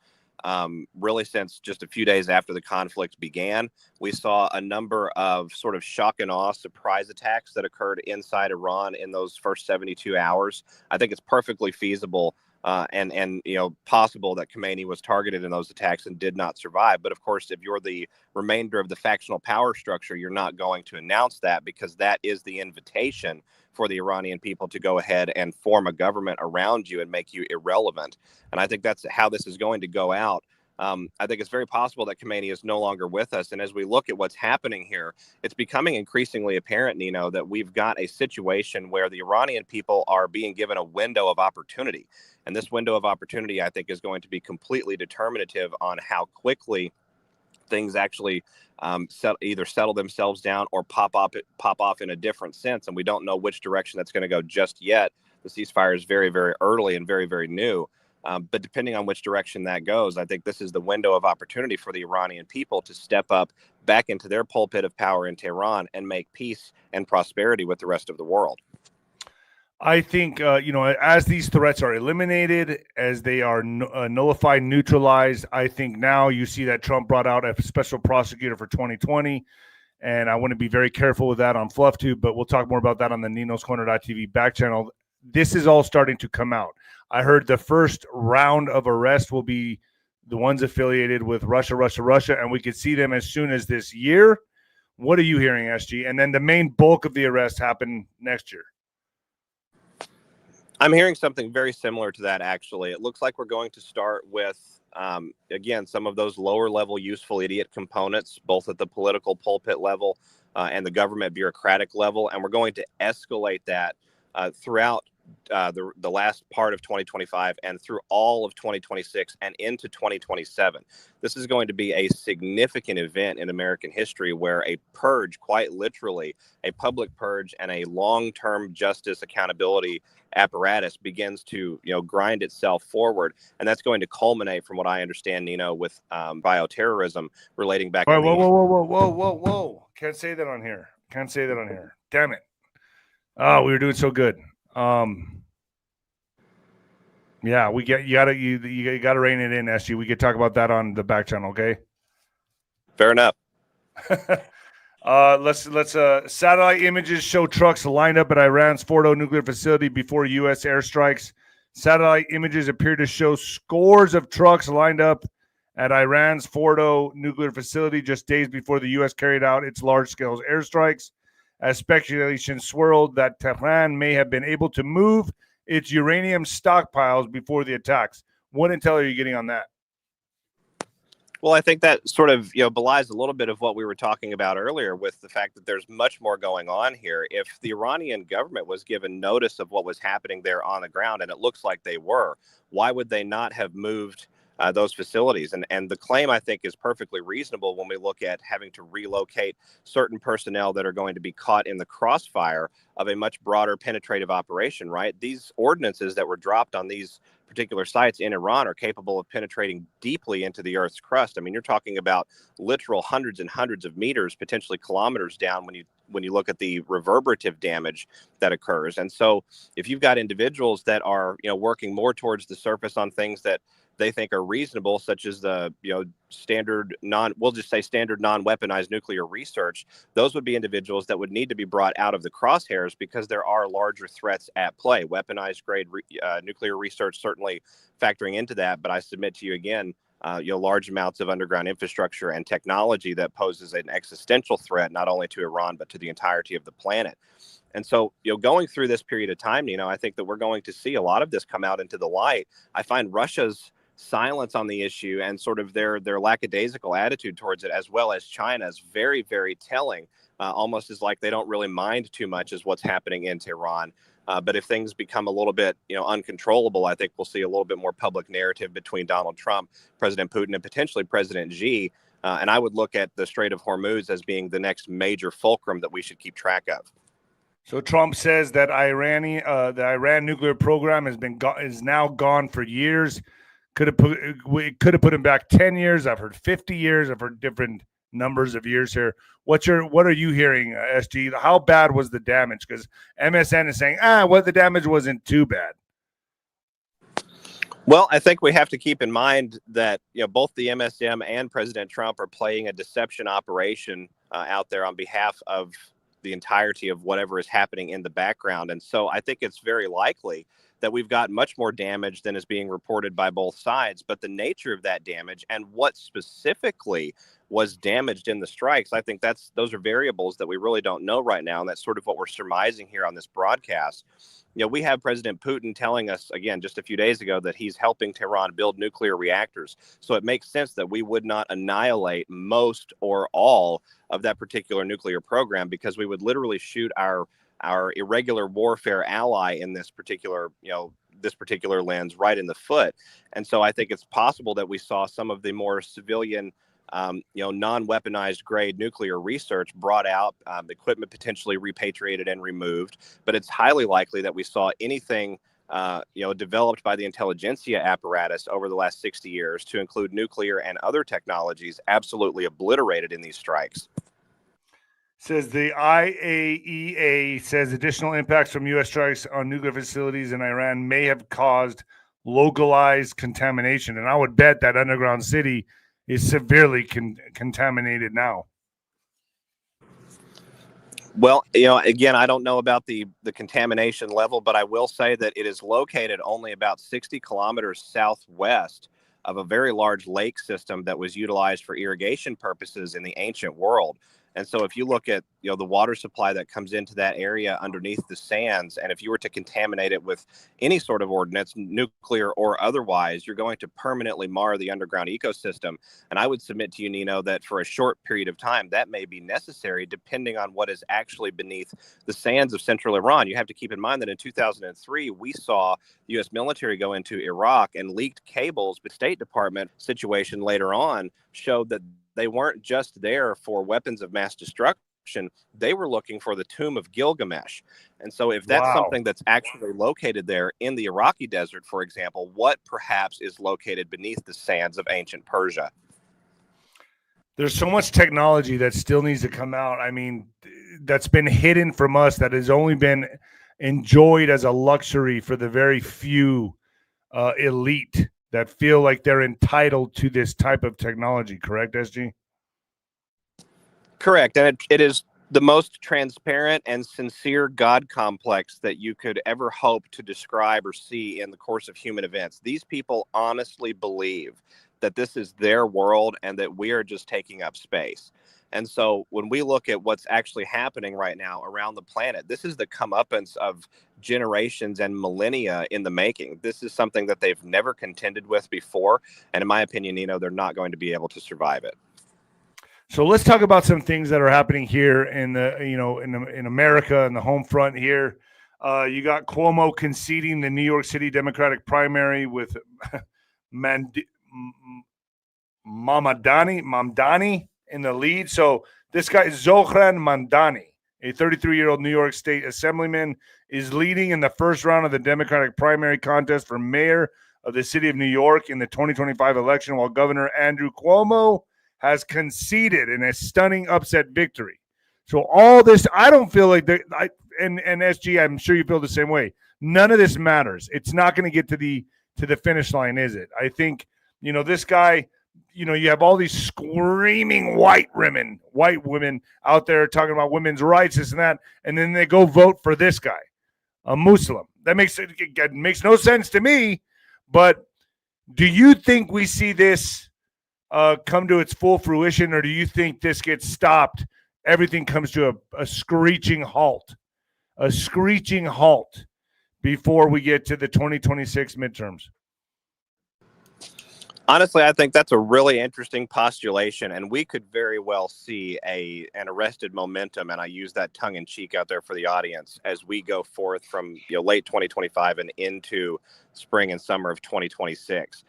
really since just a few days after the conflict began. We saw a number of sort of shock and awe surprise attacks that occurred inside Iran in those first 72 hours. I think it's perfectly feasible and possible that Khomeini was targeted in those attacks and did not survive. But of course, if you're the remainder of the factional power structure, you're not going to announce that, because that is the invitation for the Iranian people to go ahead and form a government around you and make you irrelevant. And I think that's how this is going to go out. I think it's very possible that Khomeini is no longer with us. And as we look at what's happening here, it's becoming increasingly apparent, Nino, that we've got a situation where the Iranian people are being given a window of opportunity. And this window of opportunity, I think, is going to be completely determinative on how quickly things actually either settle themselves down or pop off in a different sense. And we don't know which direction that's going to go just yet. The ceasefire is very, very early and very, very new. But depending on which direction that goes, I think this is the window of opportunity for the Iranian people to step up back into their pulpit of power in Tehran and make peace and prosperity with the rest of the world. I think, as these threats are eliminated, as they are nullified, neutralized, I think now you see that Trump brought out a special prosecutor for 2020. And I want to be very careful with that on FluffTube, but we'll talk more about that on the Ninos Corner.tv back channel. This is all starting to come out. I heard the first round of arrest will be the ones affiliated with Russia, and we could see them as soon as this year. What are you hearing, SG? And then the main bulk of the arrests happen next year. I'm hearing something very similar to that, actually. It looks like we're going to start with, again, some of those lower level useful idiot components, both at the political pulpit level and the government bureaucratic level. And we're going to escalate that throughout the last part of 2025 and through all of 2026 and into 2027. This is going to be a significant event in American history where a purge, quite literally, a public purge and a long-term justice accountability apparatus begins to, grind itself forward. And that's going to culminate, from what I understand, Nino, with bioterrorism relating back. Whoa. Can't say that on here. Damn it. Oh, we were doing so good. Yeah, you gotta rein it in, SG. We could talk about that on the back channel, okay? Fair enough. Let's satellite images show trucks lined up at Iran's Fordo nuclear facility before U.S. airstrikes. Satellite images appear to show scores of trucks lined up at Iran's Fordo nuclear facility just days before the U.S. carried out its large-scale airstrikes, as speculation swirled that Tehran may have been able to move its uranium stockpiles before the attacks. What intel are you getting on that? Well, I think that sort of, belies a little bit of what we were talking about earlier with the fact that there's much more going on here. If the Iranian government was given notice of what was happening there on the ground, and it looks like they were, why would they not have moved those facilities? And the claim, I think, is perfectly reasonable when we look at having to relocate certain personnel that are going to be caught in the crossfire of a much broader penetrative operation, right? These ordinances that were dropped on these particular sites in Iran are capable of penetrating deeply into the Earth's crust. I mean, you're talking about literal hundreds and hundreds of meters, potentially kilometers down when you look at the reverberative damage that occurs. And so if you've got individuals that are, working more towards the surface on things that they think are reasonable, such as the standard non-weaponized nuclear research, those would be individuals that would need to be brought out of the crosshairs because there are larger threats at play. Weaponized grade nuclear research certainly factoring into that, but I submit to you again, large amounts of underground infrastructure and technology that poses an existential threat not only to Iran but to the entirety of the planet. And so, going through this period of time, I think that we're going to see a lot of this come out into the light. I find Russia's silence on the issue and sort of their lackadaisical attitude towards it, as well as China's, very, very telling. Almost as like they don't really mind too much as what's happening in Tehran. But if things become a little bit, uncontrollable, I think we'll see a little bit more public narrative between Donald Trump, President Putin, and potentially President Xi. And I would look at the Strait of Hormuz as being the next major fulcrum that we should keep track of. So Trump says that the Iran nuclear program is now gone for years. Could have put him back 10 years. I've heard 50 years. I've heard different numbers of years here. What are you hearing, SG? How bad was the damage? Because MSN is saying, the damage wasn't too bad. Well, I think we have to keep in mind that both the MSM and President Trump are playing a deception operation out there on behalf of the entirety of whatever is happening in the background. And so I think it's very likely that we've got much more damage than is being reported by both sides. But the nature of that damage and what specifically was damaged in the strikes, I think those are variables that we really don't know right now. And that's sort of what we're surmising here on this broadcast. We have President Putin telling us, again, just a few days ago, that he's helping Tehran build nuclear reactors. So it makes sense that we would not annihilate most or all of that particular nuclear program, because we would literally shoot our irregular warfare ally in this particular lens right in the foot. And so I think it's possible that we saw some of the more civilian non-weaponized grade nuclear research brought out, equipment potentially repatriated and removed. But it's highly likely that we saw anything developed by the intelligentsia apparatus over the last 60 years to include nuclear and other technologies absolutely obliterated in these strikes. Says the IAEA says additional impacts from U.S. strikes on nuclear facilities in Iran may have caused localized contamination. And I would bet that underground city is severely contaminated now. Well, again, I don't know about the contamination level, but I will say that it is located only about 60 kilometers southwest of a very large lake system that was utilized for irrigation purposes in the ancient world. And so if you look at, the water supply that comes into that area underneath the sands, and if you were to contaminate it with any sort of ordinance, nuclear or otherwise, you're going to permanently mar the underground ecosystem. And I would submit to you, Nino, that for a short period of time, that may be necessary depending on what is actually beneath the sands of central Iran. You have to keep in mind that in 2003, we saw the U.S. military go into Iraq, and leaked cables, but State Department situation later on showed that they weren't just there for weapons of mass destruction. They were looking for the tomb of Gilgamesh. And so if that's something that's actually located there in the Iraqi desert, for example, what perhaps is located beneath the sands of ancient Persia? There's so much technology that still needs to come out. I mean, that's been hidden from us, that has only been enjoyed as a luxury for the very few elite that feel like they're entitled to this type of technology. Correct, SG? Correct. And it is the most transparent and sincere God complex that you could ever hope to describe or see in the course of human events. These people honestly believe that this is their world and that we are just taking up space. And so when we look at what's actually happening right now around the planet, this is the comeuppance of generations and millennia in the making. This is something that they've never contended with before. And in my opinion, they're not going to be able to survive it. So let's talk about some things that are happening here in in America, in the home front here. You got Cuomo conceding the New York City Democratic primary with Mamdani in the lead. So this guy, Zohran Mamdani, a 33-year-old New York State assemblyman, is leading in the first round of the Democratic primary contest for mayor of the city of New York in the 2025 election, while Governor Andrew Cuomo has conceded in a stunning upset victory. So all this, I don't feel like and SG, I'm sure you feel the same way. None of this matters. It's not going to get to the finish line, is it? I think, this guy, you have all these screaming white women out there talking about women's rights, this and that, and then they go vote for this guy, a Muslim. That makes no sense to me. But do you think we see this come to its full fruition, or do you think this gets stopped? Everything comes to a screeching halt before we get to the 2026 midterms? Honestly, I think that's a really interesting postulation, and we could very well see an arrested momentum, and I use that tongue-in-cheek out there for the audience, as we go forth from late 2025 and into spring and summer of 2026.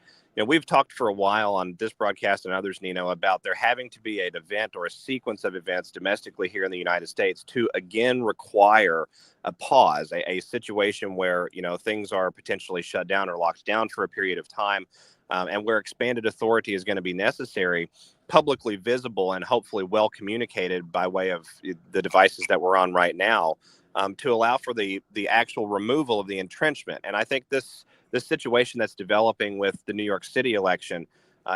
We've talked for a while on this broadcast and others, Nino, about there having to be an event or a sequence of events domestically here in the United States to again require a pause, a situation where, things are potentially shut down or locked down for a period of time, and where expanded authority is going to be necessary, publicly visible and hopefully well communicated by way of the devices that we're on right now, to allow for the actual removal of the entrenchment. And I think this situation that's developing with the New York City election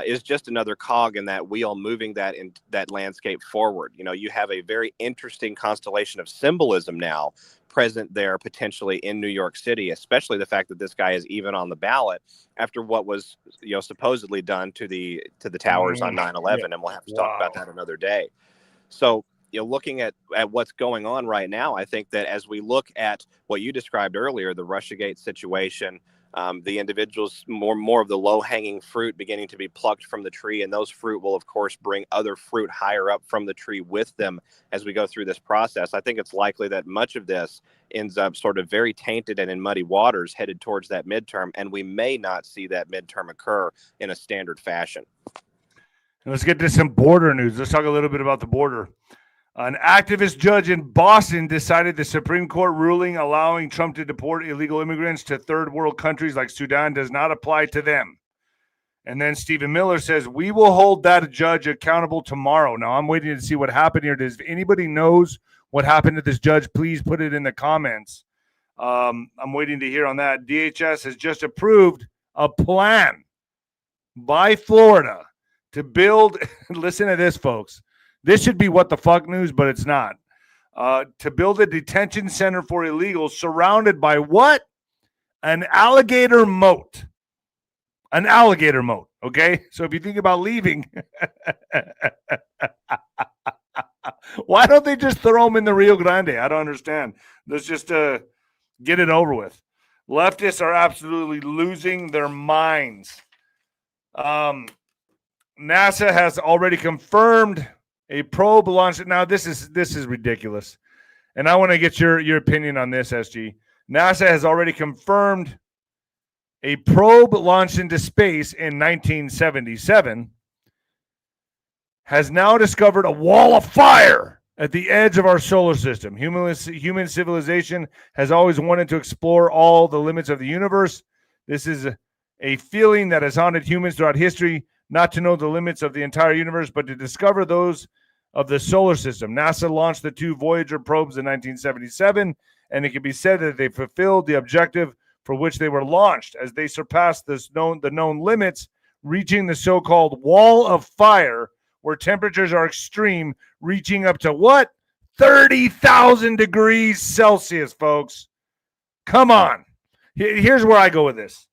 is just another cog in that wheel, moving that landscape forward. You have a very interesting constellation of symbolism now present there potentially in New York City, especially the fact that this guy is even on the ballot after what was supposedly done to the towers on 9/11, and we'll have to talk about that another day. So looking at what's going on right now, I think that as we look at what you described earlier, the Russiagate situation, the individuals, more of the low-hanging fruit beginning to be plucked from the tree, and those fruit will, of course, bring other fruit higher up from the tree with them as we go through this process. I think it's likely that much of this ends up sort of very tainted and in muddy waters headed towards that midterm, and we may not see that midterm occur in a standard fashion. Let's get to some border news. Let's talk a little bit about the border. An activist judge in Boston decided the Supreme Court ruling allowing Trump to deport illegal immigrants to third world countries like Sudan does not apply to them. And then Stephen Miller says, we will hold that judge accountable tomorrow. Now, I'm waiting to see what happened here. Does anybody knows what happened to this judge? Please put it in the comments. I'm waiting to hear on that. DHS has just approved a plan by Florida to build, listen to this, folks. This should be what the fuck news, but it's not. To build a detention center for illegals surrounded by what? An alligator moat. An alligator moat, okay? So if you think about leaving, why don't they just throw them in the Rio Grande? I don't understand. Let's just get it over with. Leftists are absolutely losing their minds. NASA has already confirmed a probe launch. Now, this is ridiculous. And I want to get your opinion on this, SG. NASA has already confirmed a probe launched into space in 1977 has now discovered a wall of fire at the edge of our solar system. Human civilization has always wanted to explore all the limits of the universe. This is a feeling that has haunted humans throughout history, not to know the limits of the entire universe, but to discover those of the solar system. NASA launched the two Voyager probes in 1977, and it can be said that they fulfilled the objective for which they were launched, as they surpassed the known limits, reaching the so-called wall of fire, where temperatures are extreme, reaching up to what? 30,000 degrees Celsius, folks. Come on. Here's where I go with this.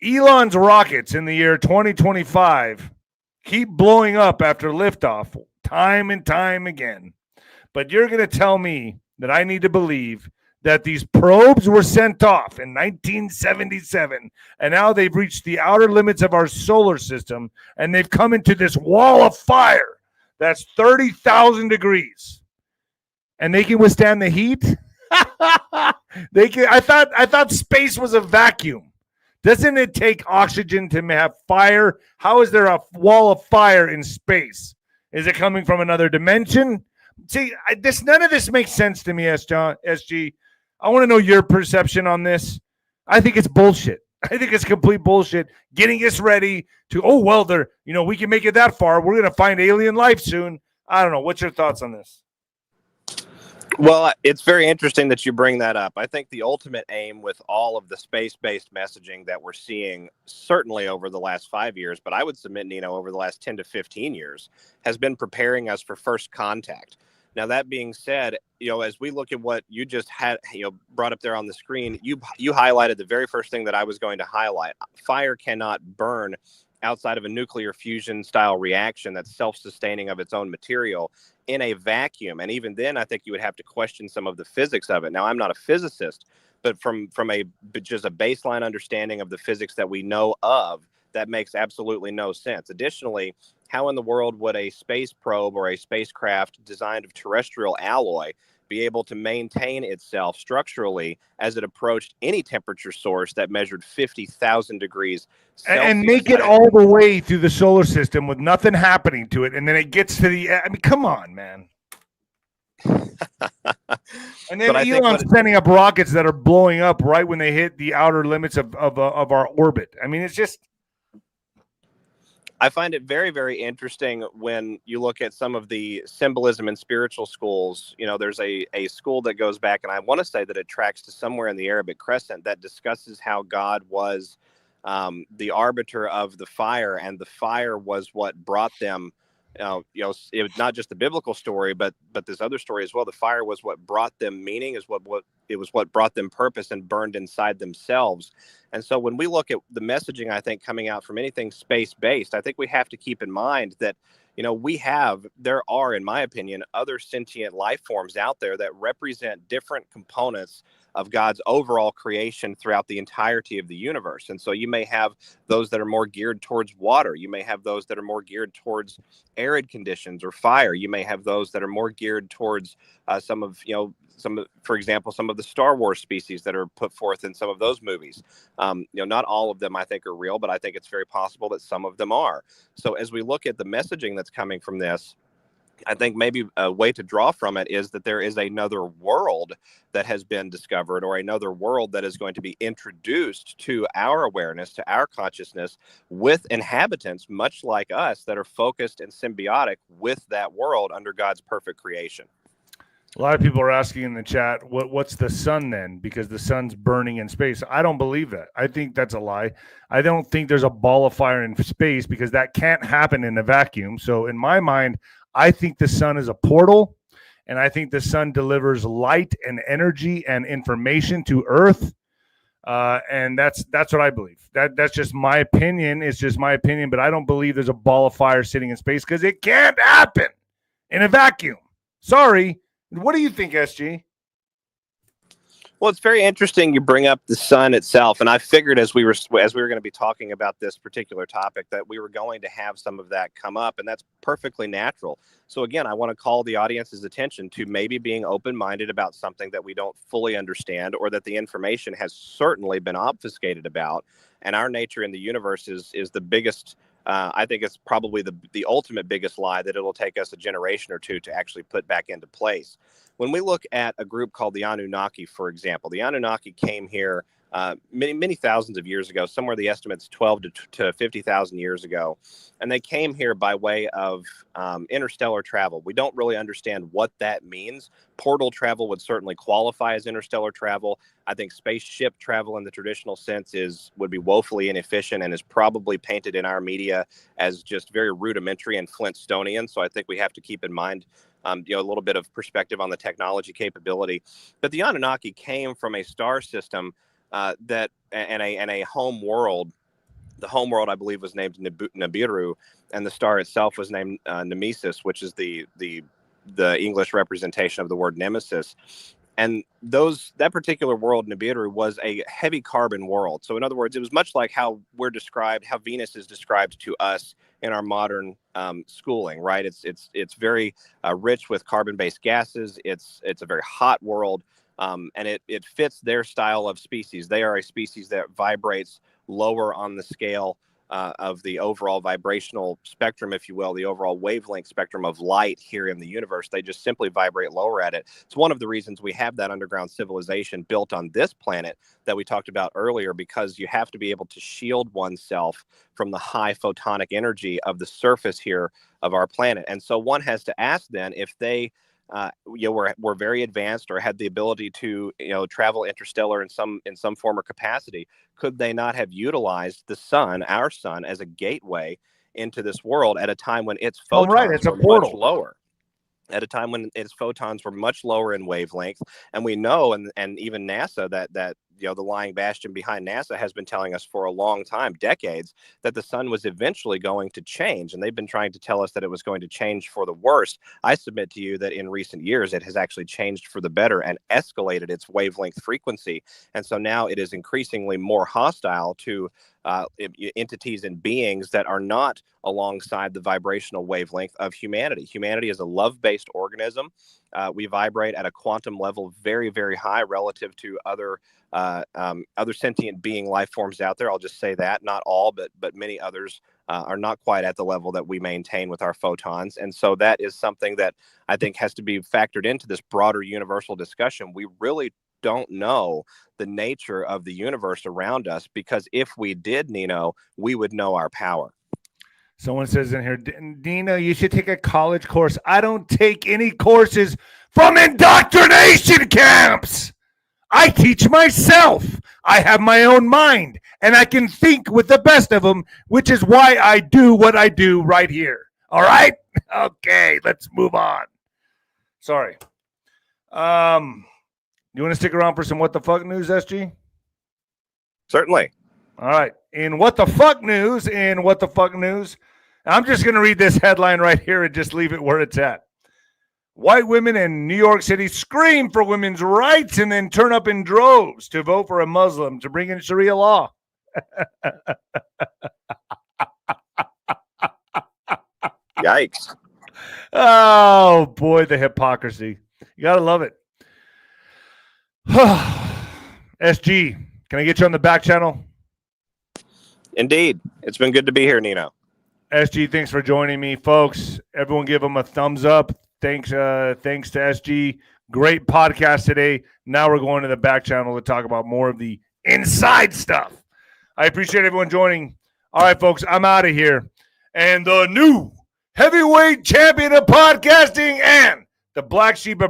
Elon's rockets in the year 2025 keep blowing up after liftoff time and time again. But you're going to tell me that I need to believe that these probes were sent off in 1977, and now they've reached the outer limits of our solar system, and they've come into this wall of fire that's 30,000 degrees, and they can withstand the heat. They can. I thought space was a vacuum. Doesn't it take oxygen to have fire? How is there a wall of fire in space? Is it coming from another dimension? See, none of this makes sense to me, SG. I want to know your perception on this. I think it's bullshit. I think it's complete bullshit. Getting us ready to, we can make it that far. We're going to find alien life soon. I don't know. What's your thoughts on this? Well, it's very interesting that you bring that up. I think the ultimate aim with all of the space-based messaging that we're seeing, certainly over the last 5 years, but I would submit, Nino, over the last 10 to 15 years, has been preparing us for first contact. Now, that being said, as we look at what you just had, brought up there on the screen, you highlighted the very first thing that I was going to highlight. Fire cannot burn outside of a nuclear fusion style reaction that's self-sustaining of its own material in a vacuum. And even then, I think you would have to question some of the physics of it. Now, I'm not a physicist, but from just a baseline understanding of the physics that we know of, that makes absolutely no sense. Additionally, how in the world would a space probe or a spacecraft designed of terrestrial alloy be able to maintain itself structurally as it approached any temperature source that measured 50,000 degrees Celsius? And make it all the way through the solar system with nothing happening to it, and then it gets to the, come on, man. And then Elon's sending up rockets that are blowing up right when they hit the outer limits of our orbit. I mean, it's just... I find it very, very interesting when you look at some of the symbolism in spiritual schools. There's a school that goes back, and I want to say that it tracks to somewhere in the Arabic Crescent, that discusses how God was the arbiter of the fire, and the fire was what brought them. It was not just the biblical story, but this other story as well. The fire was what brought them meaning, it was what brought them purpose and burned inside themselves. And so when we look at the messaging, I think coming out from anything space-based, I think we have to keep in mind that, there are, in my opinion, other sentient life forms out there that represent different components of God's overall creation throughout the entirety of the universe. And so you may have those that are more geared towards water. You may have those that are more geared towards arid conditions or fire. You may have those that are more geared towards some of for example, some of the Star Wars species that are put forth in some of those movies. Not all of them I think are real, but I think it's very possible that some of them are. So as we look at the messaging that's coming from this, I think maybe a way to draw from it is that there is another world that has been discovered, or another world that is going to be introduced to our awareness, to our consciousness, with inhabitants much like us that are focused and symbiotic with that world under God's perfect creation. A lot of people are asking in the chat, what's the sun then? Because the sun's burning in space. I don't believe that. I think that's a lie. I don't think there's a ball of fire in space, because that can't happen in a vacuum. So in my mind, I think the sun is a portal, and I think the sun delivers light and energy and information to Earth. And that's what I believe. That's just my opinion. It's just my opinion, but I don't believe there's a ball of fire sitting in space, because it can't happen in a vacuum. Sorry. What do you think, SG? Well, it's very interesting you bring up the sun itself, and I figured as we were going to be talking about this particular topic that we were going to have some of that come up, and that's perfectly natural. So again, I want to call the audience's attention to maybe being open-minded about something that we don't fully understand, or that the information has certainly been obfuscated about. And our nature in the universe is the biggest. I think it's probably the ultimate biggest lie that it'll take us a generation or two to actually put back into place. When we look at a group called the Anunnaki, for example, the Anunnaki came here many thousands of years ago, somewhere the estimate's 12 to 50,000 years ago. And they came here by way of interstellar travel. We don't really understand what that means. Portal travel would certainly qualify as interstellar travel. I think spaceship travel in the traditional sense would be woefully inefficient, and is probably painted in our media as just very rudimentary and Flintstonian. So I think we have to keep in mind a little bit of perspective on the technology capability. But the Anunnaki came from a star system and a home world. The home world, I believe, was named Nibiru, and the star itself was named Nemesis, which is the English representation of the word nemesis. And that particular world, Nibiru, was a heavy carbon world. So in other words, it was much like how Venus is described to us in our modern schooling, right? It's very rich with carbon-based gases. It's a very hot world, and it fits their style of species. They are a species that vibrates lower on the scale of the overall vibrational spectrum, if you will, the overall wavelength spectrum of light here in the universe. They just simply vibrate lower at it. It's one of the reasons we have that underground civilization built on this planet that we talked about earlier, because you have to be able to shield oneself from the high photonic energy of the surface here of our planet. And so one has to ask then, if they were very advanced, or had the ability to travel interstellar in some form or capacity, could they not have utilized the sun, our sun, as a gateway into this world at a time when its photons were much lower? At a time when its photons were much lower in wavelength. And we know, and even NASA, that the lying bastion behind NASA has been telling us for a long time, decades, that the sun was eventually going to change. And they've been trying to tell us that it was going to change for the worse. I submit to you that in recent years, it has actually changed for the better and escalated its wavelength frequency. And so now it is increasingly more hostile to entities and beings that are not alongside the vibrational wavelength of humanity. Humanity is a love-based organism. We vibrate at a quantum level very, very high relative to other sentient being life forms out there. I'll just say that. Not all, but many others are not quite at the level that we maintain with our photons. And so that is something that I think has to be factored into this broader universal discussion. We really don't know the nature of the universe around us, because if we did, Nino, we would know our power. Someone says in here, Dino, you should take a college course. I don't take any courses from indoctrination camps. I teach myself. I have my own mind, and I can think with the best of them, which is why I do what I do right here. All right? Okay, let's move on. Sorry. You want to stick around for some what the fuck news, SG? Certainly. All right. In what the fuck news, I'm just going to read this headline right here and just leave it where it's at. White women in New York City scream for women's rights and then turn up in droves to vote for a Muslim to bring in Sharia law. Yikes. Oh, boy, the hypocrisy. You got to love it. SG, can I get you on the back channel? Indeed. It's been good to be here, Nino. SG, thanks for joining me, folks. Everyone give him a thumbs up. Thanks to SG. Great podcast today. Now we're going to the back channel to talk about more of the inside stuff. I appreciate everyone joining. All right, folks, I'm out of here. And the new heavyweight champion of podcasting and the black sheep of